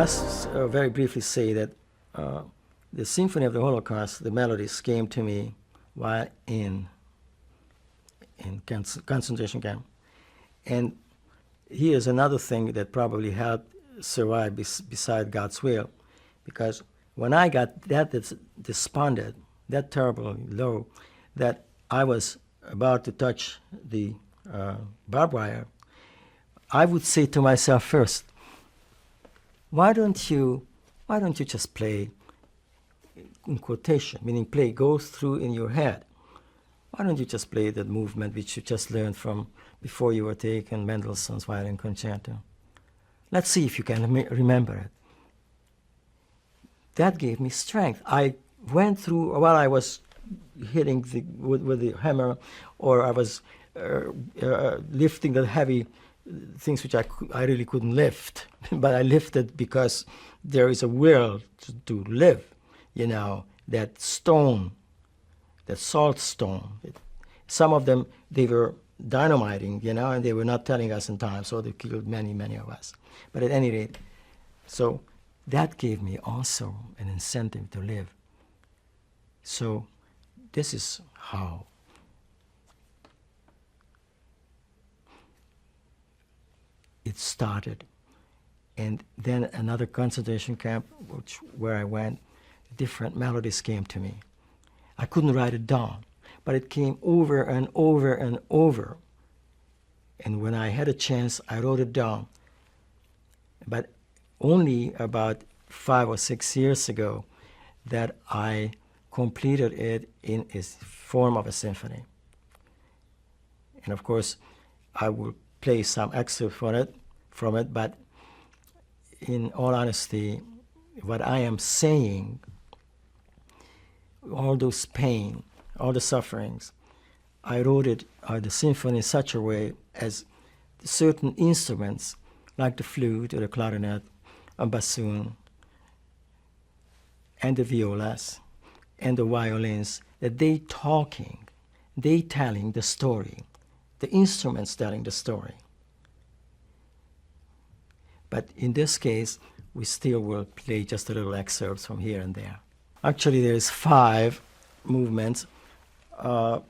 must very briefly say that the Symphony of the Holocaust, the melodies came to me while in concentration camp. And here's another thing that probably helped survive beside God's will, because when I got that despondent, that terribly low, that I was about to touch the barbed wire, I would say to myself first, why don't you just play in quotation, meaning play goes through in your head. Why don't you just play that movement which you just learned from before you were taken Mendelssohn's Violin Concerto? Let's see if you can remember it. That gave me strength. I went through, while I was hitting with the hammer, or I was lifting the heavy things which I really couldn't lift, but I lifted because there is a will to live, you know, that stone, that salt stone. Some of them, they were dynamiting, you know, and they were not telling us in time, so they killed many, many of us. But at any rate, so that gave me also an incentive to live. So this is how it started. And then another concentration camp, where I went, different melodies came to me. I couldn't write it down, but it came over and over and over. And when I had a chance, I wrote it down. But only about 5 or 6 years ago that I completed it in a form of a symphony. And of course, I will play some excerpt from it, but in all honesty, what I am saying, all those pain, all the sufferings, I wrote it, the symphony in such a way as certain instruments, like the flute or the clarinet, a bassoon, and the violas, and the violins, that they talking, they telling the story, the instruments telling the story. But in this case, we still will play just a little excerpts from here and there. Actually, there is 5 movements. The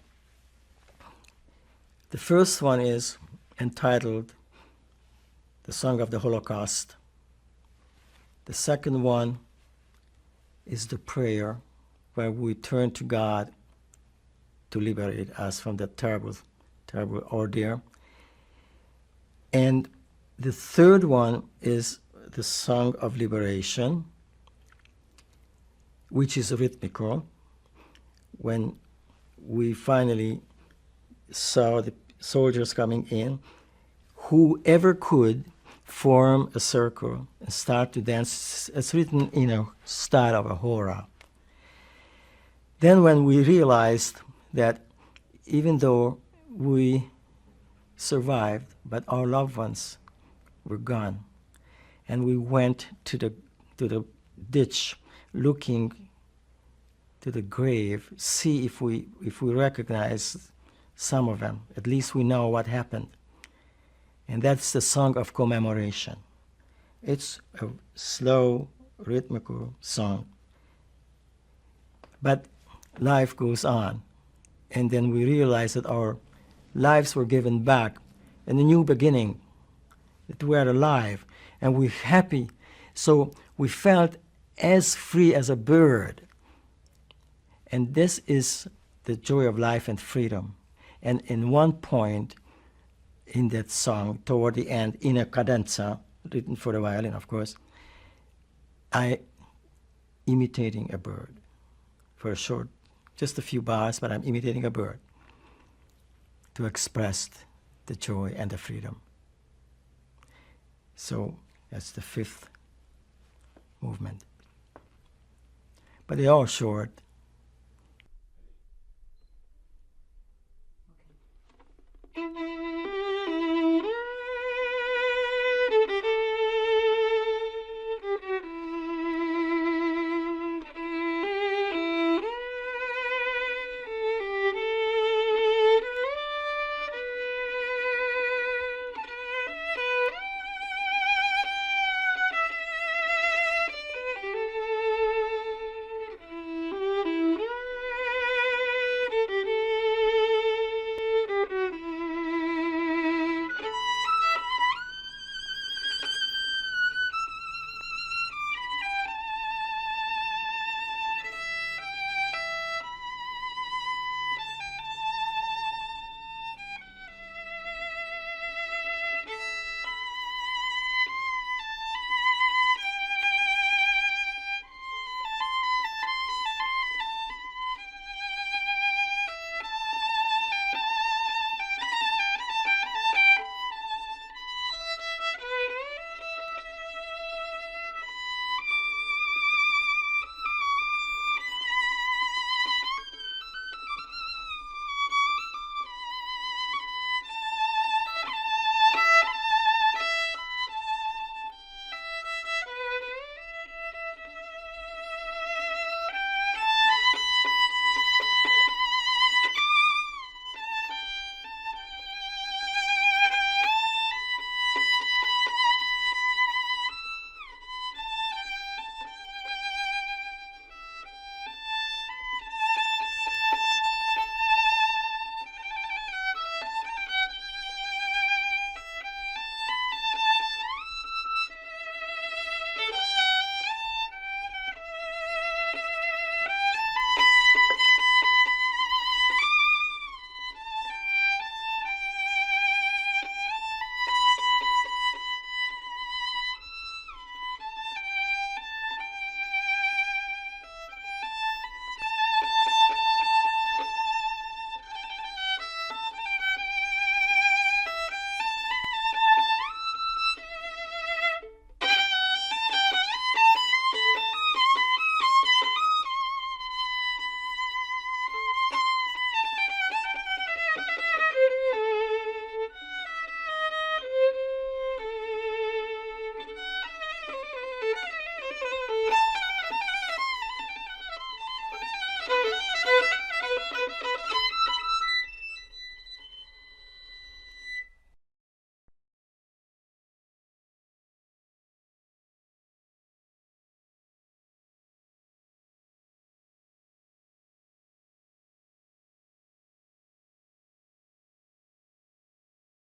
first one is entitled The Song of the Holocaust. The second one is the prayer, where we turn to God to liberate us from that terrible, terrible ordeal. And the third one is the Song of Liberation, which is rhythmical. When we finally saw the soldiers coming in, whoever could form a circle and start to dance, as written in a style of a hora. Then when we realized that even though we survived, but our loved ones were gone, and we went to the ditch, looking to the grave, see if we recognize some of them. At least we know what happened. And that's the song of commemoration. It's a slow, rhythmical song. But life goes on. And then we realize that our lives were given back, and a new beginning, that we are alive, and we're happy. So we felt as free as a bird. And this is the joy of life and freedom. And in one point in that song, toward the end, in a cadenza, written for the violin, of course, I imitating a bird for a short, just a few bars, but I'm imitating a bird to express the joy and the freedom. So that's the 5th movement. But they're all short.